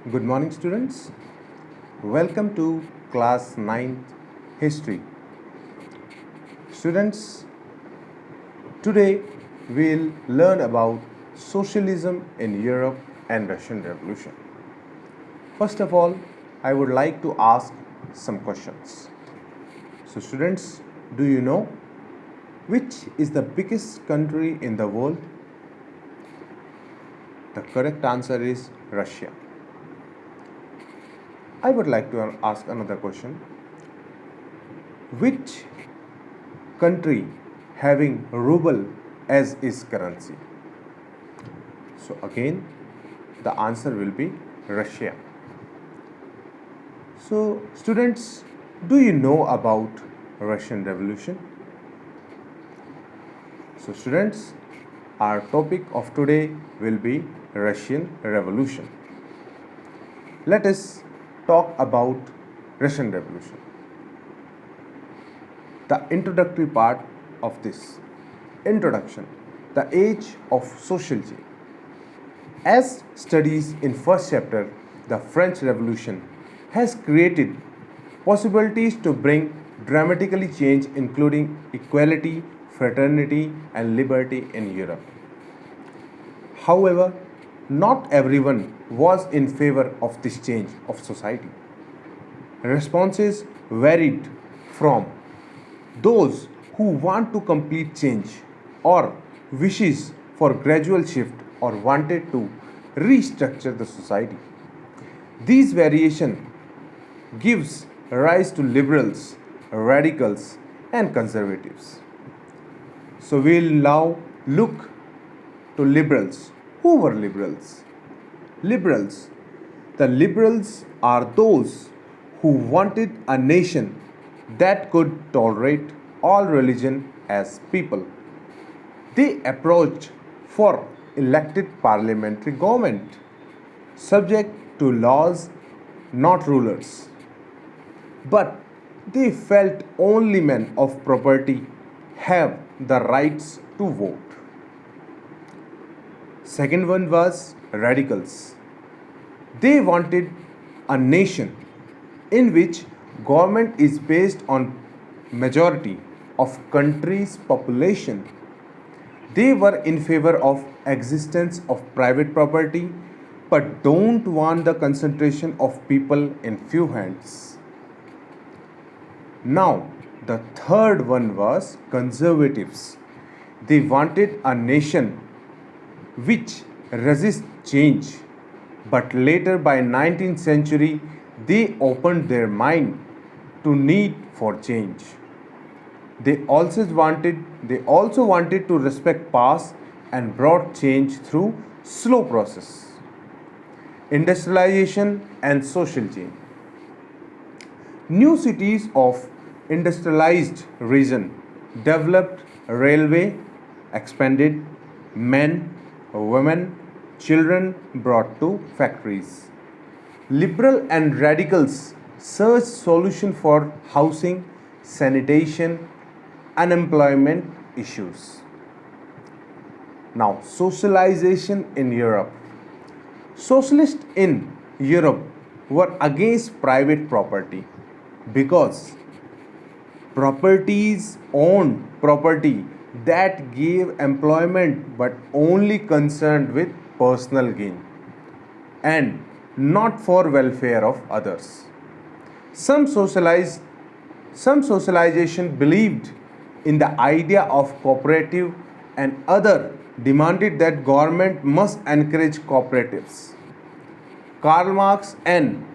Good morning, students. Welcome to class 9th history. Students, today we'll learn about socialism in Europe and Russian Revolution. First of all, I would like to ask some questions. So, students, do you know which is the biggest country in the world? The correct answer is Russia. I would like to ask another question. Which country having ruble as its currency? So again, the answer will be Russia. So students, do you know about Russian Revolution? So students, our topic of today will be Russian Revolution. Let us talk about Russian Revolution. The introductory part of this introduction, the age of socialism. As studies in first chapter, the French Revolution has created possibilities to bring dramatically change, including equality, fraternity, and liberty in Europe. However, not everyone was in favor of this change of society. Responses varied from those who want to complete change or wishes for gradual shift or wanted to restructure the society. These variation gives rise to liberals, radicals and conservatives. So we'll now look to liberals. Who were liberals? Liberals. The liberals are those who wanted a nation that could tolerate all religion as people. They approached for elected parliamentary government subject to laws, not rulers. But they felt only men of property have the rights to vote. Second one was radicals. They wanted a nation in which government is based on majority of country's population. They were in favor of existence of private property but don't want the concentration of people in few hands. Now, the third one was conservatives. They wanted a nation which resists change, but later by 19th century they opened their mind to need for change. They also wanted to respect past and brought change through slow process. Industrialization and social change. New cities of industrialized region developed railway, expanded, men, women, children brought to factories. Liberal and radicals searched solution for housing, sanitation, unemployment issues. Now, socialization in Europe. Socialists in Europe were against private property because properties owned property that gave employment but only concerned with personal gain and not for welfare of others. Some socialized some socialization believed in the idea of cooperative and other demanded that government must encourage cooperatives. Karl Marx and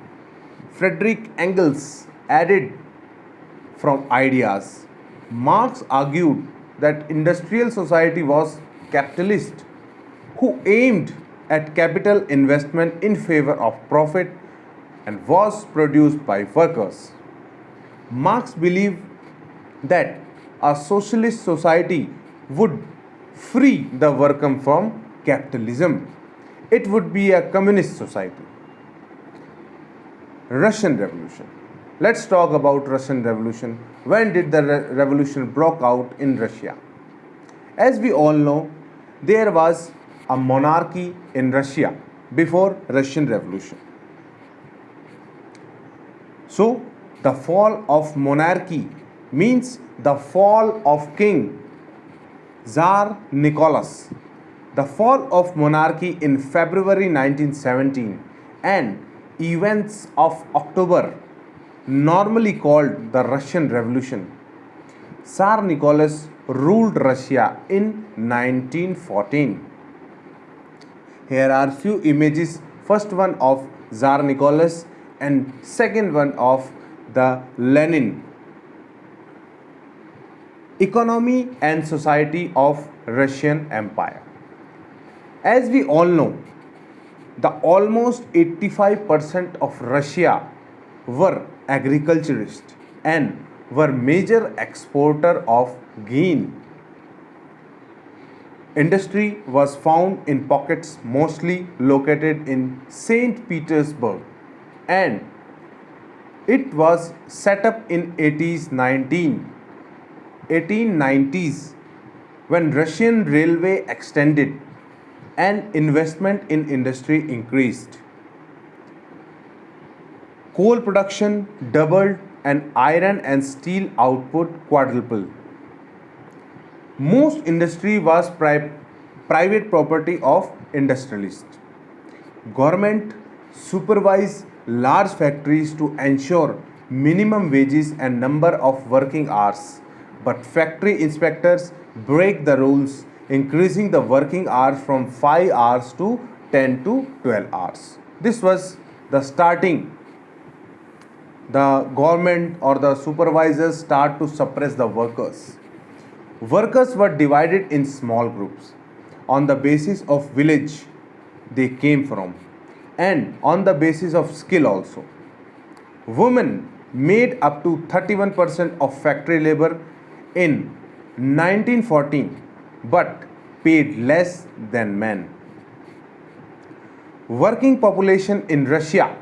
Friedrich Engels added from ideas. Marx argued that industrial society was capitalist who aimed at capital investment in favor of profit and was produced by workers. Marx believed that a socialist society would free the worker from capitalism. It would be a communist society. Russian Revolution. Let's talk about Russian Revolution. When did the revolution broke out in Russia? As we all know, there was a monarchy in Russia before Russian Revolution. So the fall of monarchy means the fall of king Tsar Nicholas. The fall of monarchy in February 1917 and events of October, normally called the Russian Revolution. Tsar Nicholas ruled Russia in 1914. Here are few images. First one of Tsar Nicholas and second one of the Lenin. Economy and society of Russian Empire. As we all know, the almost 85% of Russia were agriculturists and were major exporter of grain. Industry was found in pockets mostly located in St. Petersburg, and it was set up in 1890s when Russian railway extended and investment in industry increased. Coal production doubled and iron and steel output quadrupled. Most industry was private property of industrialists. Government supervised large factories to ensure minimum wages and number of working hours, but factory inspectors break the rules, increasing the working hours from 5 hours to 10 to 12 hours. This was the starting. The government or the supervisors start to suppress the workers. Workers were divided in small groups on the basis of village they came from and on the basis of skill also. Women made up to 31% of factory labor in 1914 but paid less than men. Working population in Russia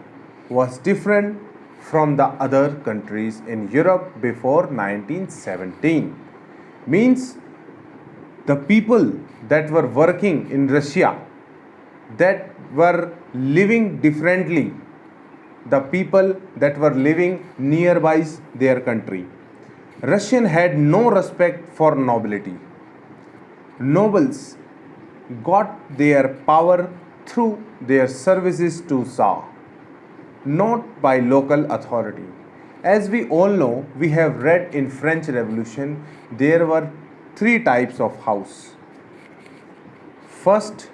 was different from the other countries in Europe before 1917. Means the people that were working in Russia that were living differently, the people that were living nearby their country. Russian had no respect for nobility. Nobles got their power through their services to Tsar, not by local authority. As we all know, we have read in French Revolution, there were three types of house. First,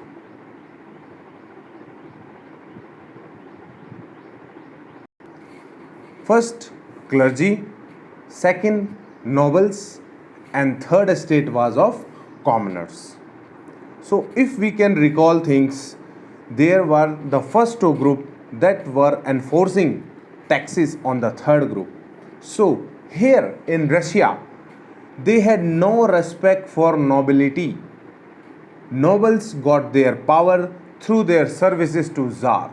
clergy, second nobles, and third estate was of commoners. So if we can recall things, there were the first two group that were enforcing taxes on the third group. So here in Russia, they had no respect for nobility. Nobles got their power through their services to Tsar,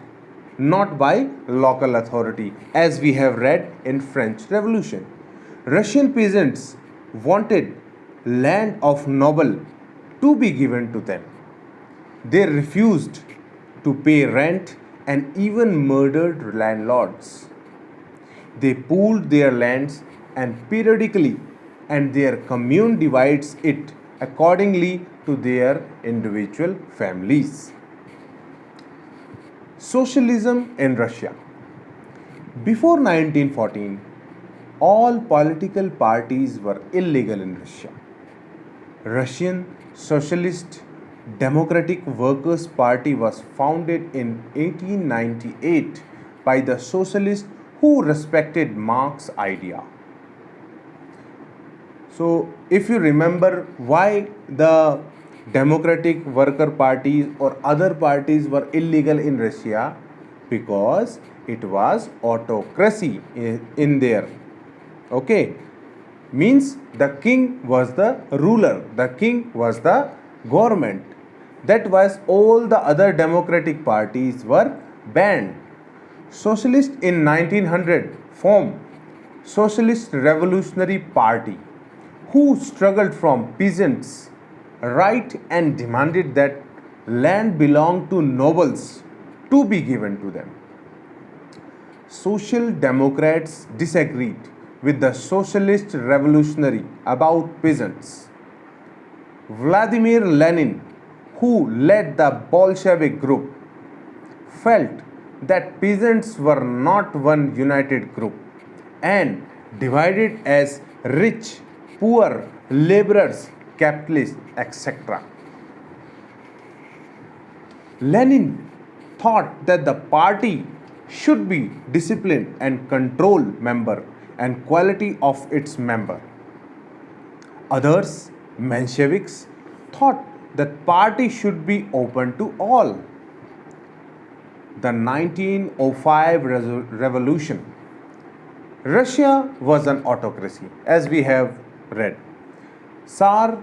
not by local authority, as we have read in French Revolution. Russian peasants wanted land of noble to be given to them. They refused to pay rent and even murdered landlords. They pooled their lands and periodically, and their commune divides it accordingly to their individual families. Socialism in Russia. Before 1914, all political parties were illegal in Russia. Russian Socialist Democratic Workers' Party was founded in 1898 by the socialists who respected Marx's idea. So, if you remember why the Democratic Worker parties or other parties were illegal in Russia, because it was autocracy in there. Okay, means the king was the ruler, the king was the government. That was all the other democratic parties were banned. Socialists in 1900 formed Socialist Revolutionary Party, who struggled from peasants' right and demanded that land belonged to nobles to be given to them. Social Democrats disagreed with the Socialist Revolutionary about peasants. Vladimir Lenin, who led the Bolshevik group, felt that peasants were not one united group and divided as rich, poor, laborers, capitalists, etc. Lenin thought that the party should be disciplined and control member and quality of its member. Others, Mensheviks, thought that party should be open to all. The 1905 revolution. Russia was an autocracy, as we have read. Tsar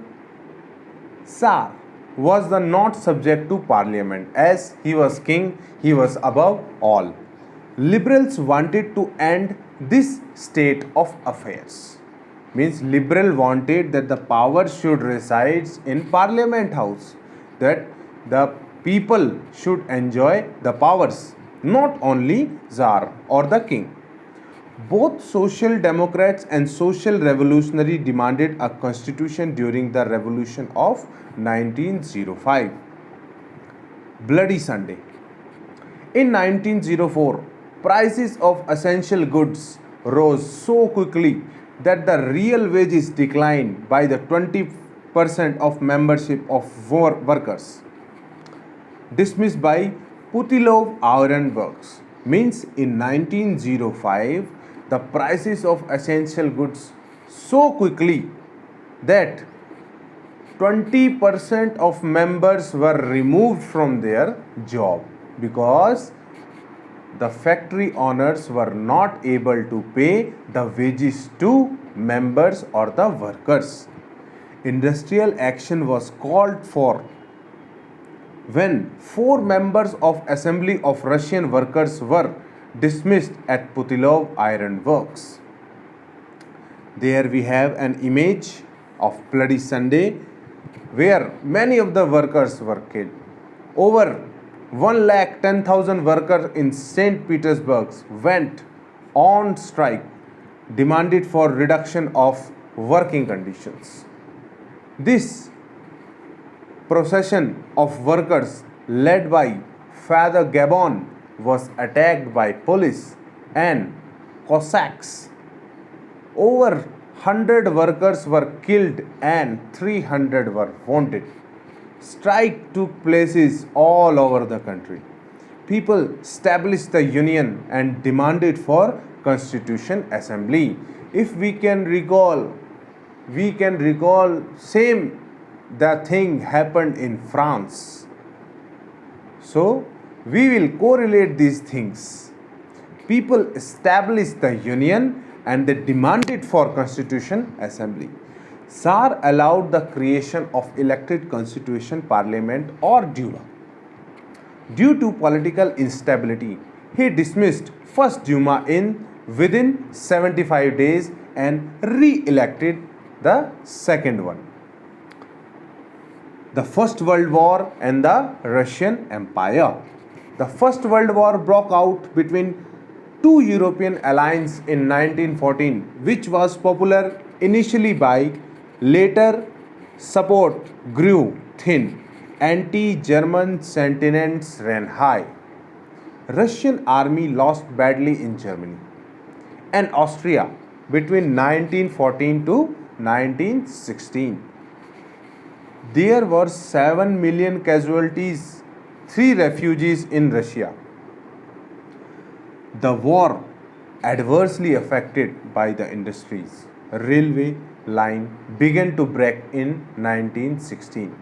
Tsar was the not subject to parliament. As he was king, he was above all. Liberals wanted to end this state of affairs. Means liberal wanted that the power should reside in parliament house, that the people should enjoy the powers, not only Tsar or the king. Both social democrats and social revolutionary demanded a constitution during the revolution of 1905. Bloody Sunday. In 1904, prices of essential goods rose so quickly that the real wages declined by the 20% of membership of workers. Dismissed by Putilov Iron Works. Means in 1905, the prices of essential goods so quickly that 20% of members were removed from their job because the factory owners were not able to pay the wages to members or the workers. Industrial action was called for when 4 members of Assembly of Russian Workers were dismissed at Putilov Iron Works. There we have an image of Bloody Sunday where many of the workers were killed. Over 110,000 workers in St. Petersburg went on strike, demanded for reduction of working conditions. This procession of workers led by Father Gabon was attacked by police and Cossacks. Over 100 workers were killed and 300 were wounded. Strike took places all over the country. People established the union and demanded for constitution assembly. If we can recall same the thing happened in France. So we will correlate these things. People established the union and they demanded for constitution assembly. Tsar allowed the creation of elected constitution parliament or Duma. Due to political instability, he dismissed first Duma within 75 days and re-elected the second one. The First World War and the Russian Empire. The First World War broke out between two European alliances in 1914, which was popular initially by later support grew thin. Anti-German sentiments ran high. Russian army lost badly in Germany and Austria between 1914 to 1916. There were 7 million casualties, 3 refugees in Russia. The war adversely affected by the industries. Railway line began to break in 1916.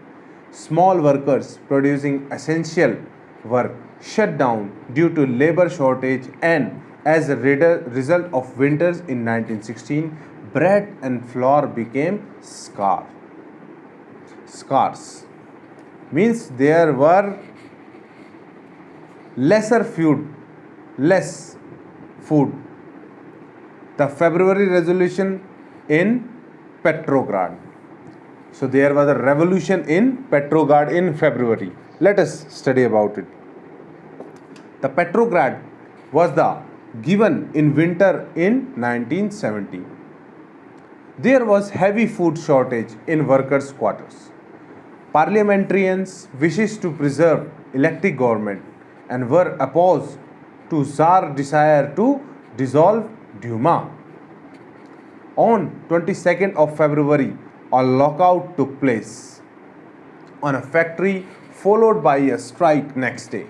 Small workers producing essential were shut down due to labor shortage, and as a result of winters in 1916, bread and flour became scarce. Means there were less food. The February resolution in Petrograd. So there was a revolution in Petrograd in February. Let us study about it. The Petrograd was the given in winter in 1970. There was heavy food shortage in workers' quarters. Parliamentarians wishes to preserve elected government and were opposed to Tsar's desire to dissolve Duma. On 22nd of February, a lockout took place on a factory, followed by a strike next day.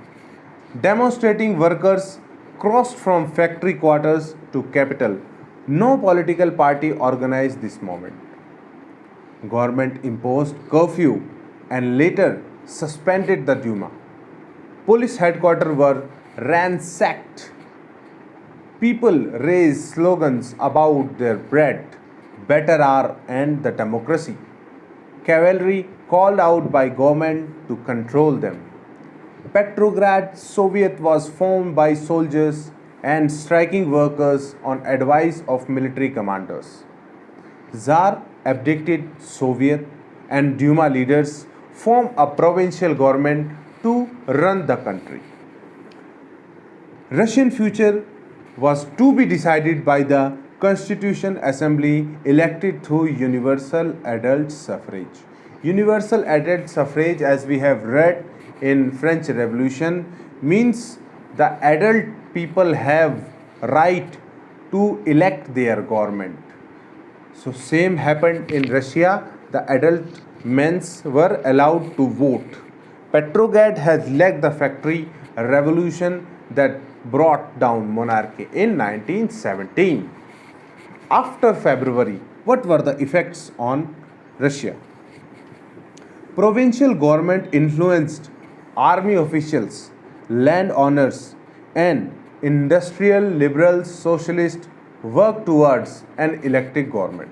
Demonstrating workers crossed from factory quarters to capital. No political party organized this movement. Government imposed curfew and later suspended the Duma. Police headquarters were ransacked. People raised slogans about their bread, better hour, and the democracy. Cavalry called out by government to control them. Petrograd Soviet was formed by soldiers and striking workers on advice of military commanders. Tsar abdicated Soviet and Duma leaders formed a provincial government to run the country. Russian future was to be decided by the Constitution Assembly elected through universal adult suffrage. Universal adult suffrage, as we have read in French Revolution, means the adult people have right to elect their government. So same happened in Russia. The adult men were allowed to vote. Petrograd has led the factory revolution that brought down monarchy in 1917. After February, what were the effects on Russia? Provincial government influenced army officials, landowners, and industrial liberal socialists worked towards an elected government.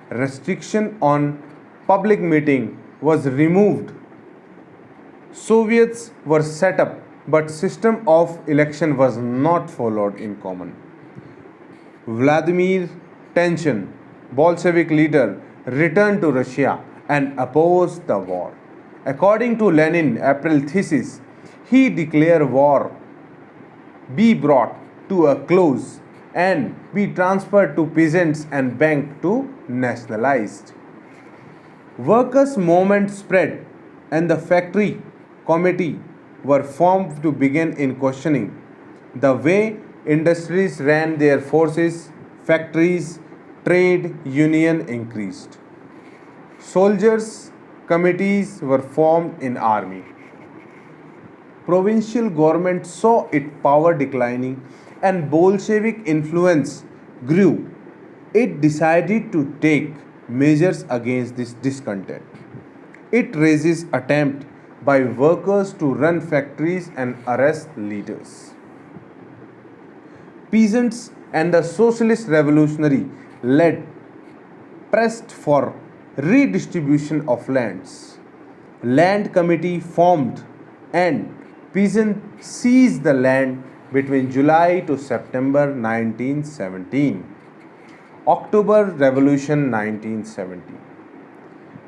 Restriction on public meeting was removed. Soviets were set up, but system of election was not followed in common. Vladimir Tenchin, Bolshevik leader, returned to Russia and opposed the war. According to Lenin April thesis, he declared war be brought to a close and be transferred to peasants and bank to nationalized. Workers' movement spread and the factory committee were formed to begin in questioning the way industries ran their forces, factories, trade union increased. Soldiers' committees were formed in army. Provincial government saw its power declining and Bolshevik influence grew. It decided to take measures against this discontent. It raises attempt by workers to run factories and arrest leaders. Peasants and the socialist revolutionary led pressed for redistribution of lands. Land committee formed and peasants seized the land between July to September 1917. October Revolution 1970.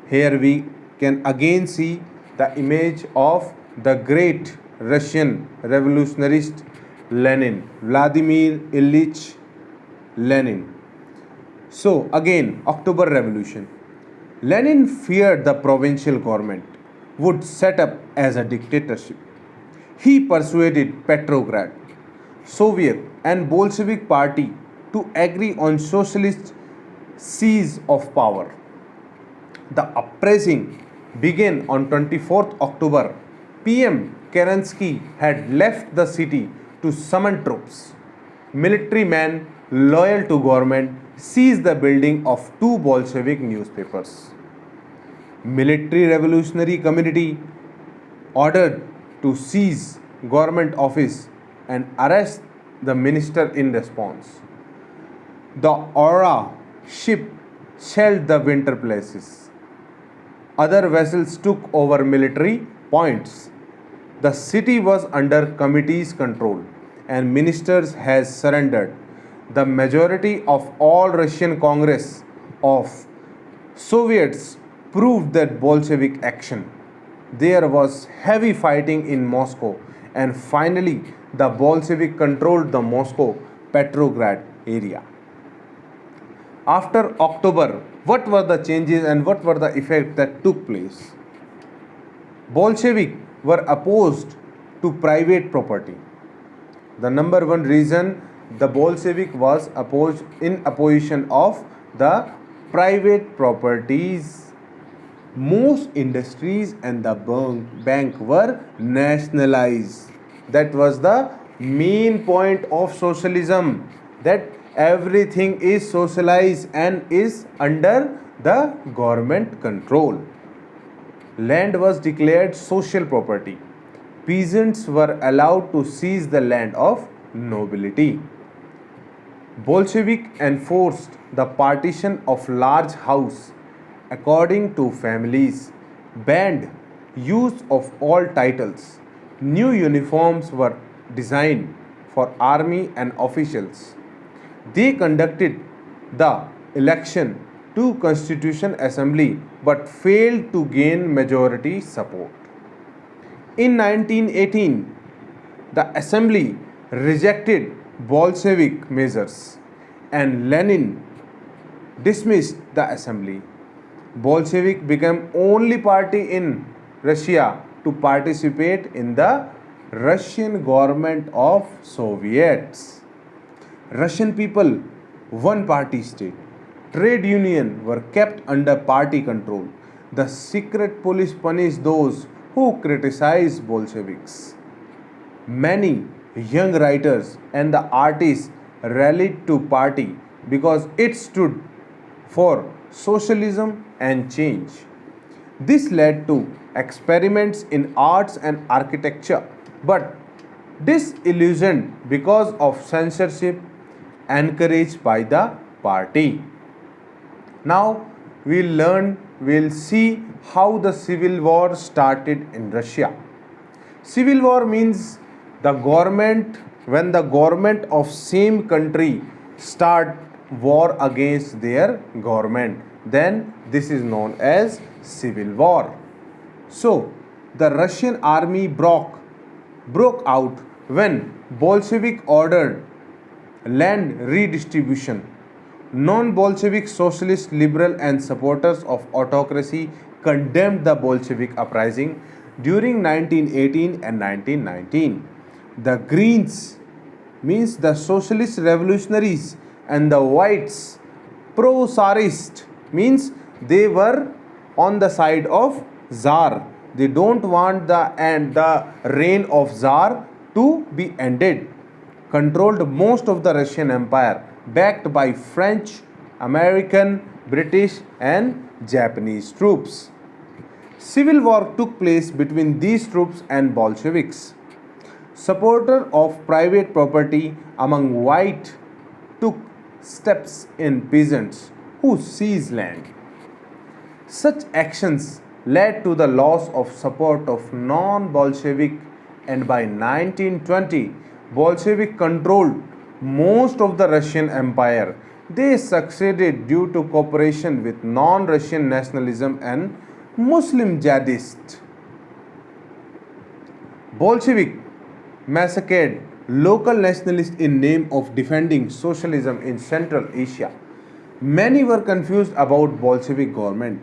Here we can again see the image of the great Russian revolutionist Lenin, Vladimir Ilyich Lenin. So again, October Revolution. Lenin feared the provincial government would set up as a dictatorship. He persuaded Petrograd, Soviet and Bolshevik party to agree on socialist seize of power. The uprising began on 24th October. PM Kerensky had left the city to summon troops. Military men loyal to government seized the building of two Bolshevik newspapers. Military revolutionary community ordered to seize government office and arrest the minister in response. The Aura ship shelled the winter places. Other vessels took over military points. The city was under committee's control and ministers has surrendered. The majority of all Russian Congress of Soviets proved that Bolshevik action. There was heavy fighting in Moscow and finally the Bolshevik controlled the Moscow Petrograd area. After October, what were the changes and what were the effects that took place? Bolshevik were opposed to private property. The number one reason the Bolshevik was opposed in opposition of the private properties. Most industries and the bank were nationalized. That was the main point of socialism, that everything is socialized and is under the government control. Land was declared social property. Peasants were allowed to seize the land of nobility. Bolshevik enforced the partition of large house according to families, banned use of all titles. New uniforms were designed for army and officials. They conducted the election to Constitution Assembly but failed to gain majority support. In 1918, the Assembly rejected Bolshevik measures and Lenin dismissed the Assembly. Bolshevik became only party in Russia to participate in the Russian government of Soviets. Russian people, one party state. Trade union were kept under party control. The secret police punished those who criticized Bolsheviks. Many young writers and the artists rallied to party because it stood for socialism and change. This led to experiments in arts and architecture, but disillusioned because of censorship encouraged by the party. Now we'll see how the civil war started in Russia. Civil war means the government, when the government of same country start war against their government, then this is known as civil war. So the Russian army broke out when Bolshevik ordered land redistribution. Non-Bolshevik socialist, liberal and supporters of autocracy condemned the Bolshevik uprising during 1918 and 1919. The Greens means the socialist revolutionaries and the Whites pro-Tsarist means they were on the side of Tsar. They don't want the reign of Tsar to be ended. Controlled most of the Russian Empire, backed by French, American, British and Japanese troops. Civil war took place between these troops and Bolsheviks. Supporters of private property among white took steps in peasants who seized land. Such actions led to the loss of support of non-Bolshevik, and by 1920 Bolshevik controlled most of the Russian Empire. They succeeded due to cooperation with non-Russian nationalism and Muslim jihadists. Bolshevik massacred local nationalists in name of defending socialism in Central Asia. Many were confused about Bolshevik government.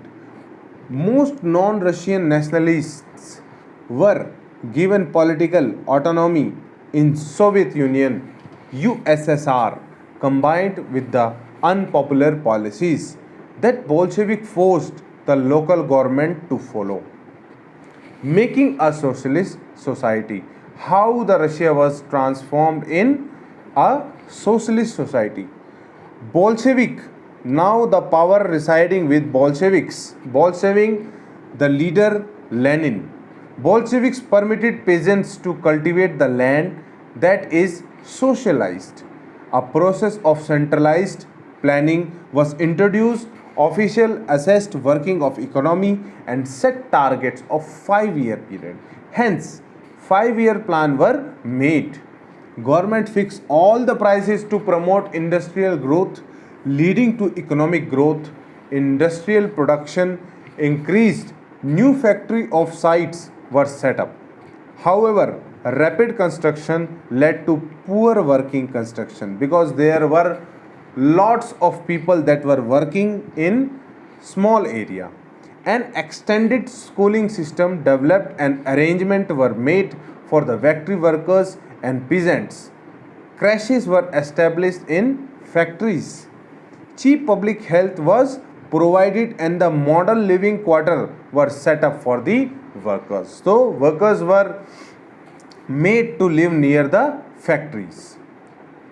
Most non-Russian nationalists were given political autonomy in Soviet Union, USSR, combined with the unpopular policies that Bolshevik forced the local government to follow, making a socialist society. How the Russia was transformed in a socialist society. Bolshevik, now the power residing with Bolsheviks. Bolshevik, the leader Lenin. Bolsheviks permitted peasants to cultivate the land that is socialized. A process of centralized planning was introduced. Official assessed working of economy and set targets of 5-year period. Hence, 5-year plan were made. Government fixed all the prices to promote industrial growth, leading to economic growth. Industrial production increased. New factory of sites were set up. However, Rapid construction led to poor working construction because there were lots of people that were working in small area. An extended schooling system developed and arrangement were made for the factory workers and peasants. Crashes were established in factories. Cheap public health was provided and the model living quarter were set up for the workers. So workers were made to live near the factories.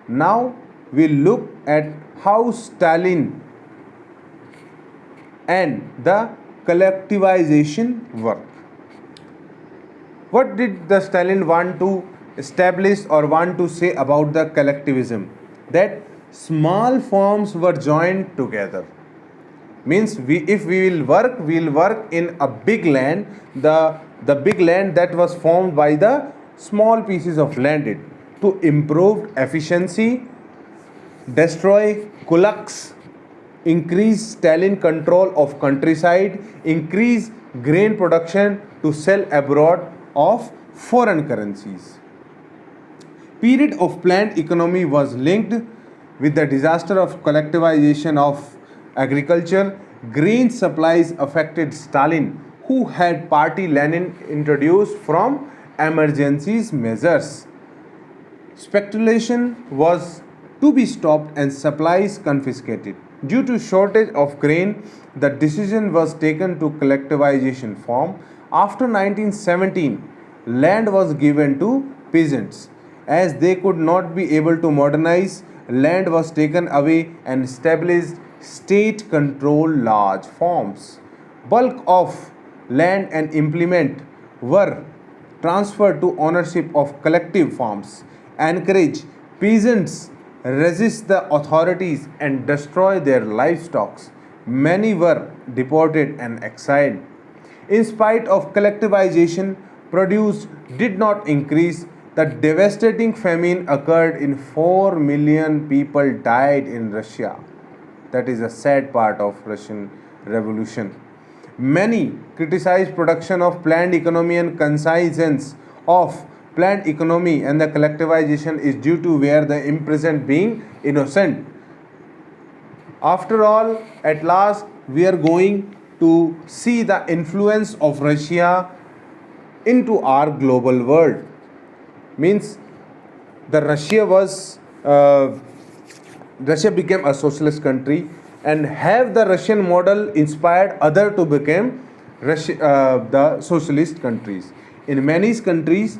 Now we look at how Stalin and the collectivization work. What did the Stalin want to establish or want to say about the collectivism? That small firms were joined together. Means if we will work in a big land. The big land that was formed by the small pieces of land it to improve efficiency, destroy kulaks, increase Stalin control of countryside, increase grain production to sell abroad of foreign currencies. Period of planned economy was linked with the disaster of collectivization of agriculture. Grain supplies affected Stalin, who had party Lenin introduced from emergencies measures. Speculation was to be stopped and supplies confiscated. Due to shortage of grain, the decision was taken to collectivization form. After 1917, land was given to peasants. As they could not be able to modernize, land was taken away and established state controlled large farms. Bulk of land and implement were transferred to ownership of collective farms. Encourage peasants resist the authorities and destroy their livestock. Many were deported and exiled. In spite of collectivization, produce did not increase. The devastating famine occurred in 4 million people died in Russia. That is a sad part of Russian revolution. Many criticize production of planned economy and conscience of planned economy and the collectivization is due to where the imprisoned being innocent. After all, at last we are going to see the influence of Russia into our global world. Means the Russia became a socialist country and have the Russian model inspired other to become the socialist countries. In many countries,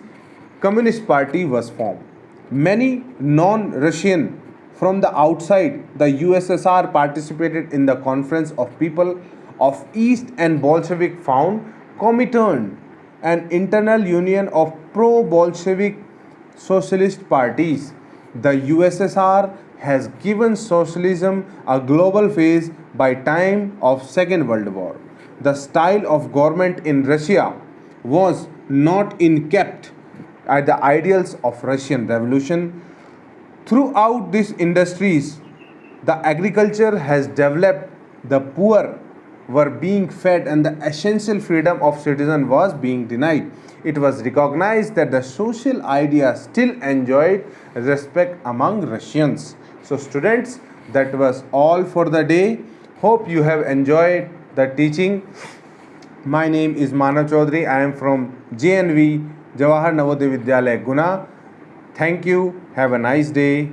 Communist Party was formed. Many non-Russian from the outside the USSR participated in the Conference of People of East and Bolshevik found Comintern, an internal union of pro-Bolshevik socialist parties. The USSR has given socialism a global phase by time of Second World War. The style of government in Russia was not in kept at the ideals of Russian Revolution. Throughout these industries, the agriculture has developed, the poor were being fed, and the essential freedom of citizen was being denied. It was recognized that the social idea still enjoyed respect among Russians. So students, that was all for the day. Hope you have enjoyed the teaching. My name is Manav Chaudhary. I am from JNV Jawahar Navodaya Vidyalaya Guna. Thank you. Have a nice day.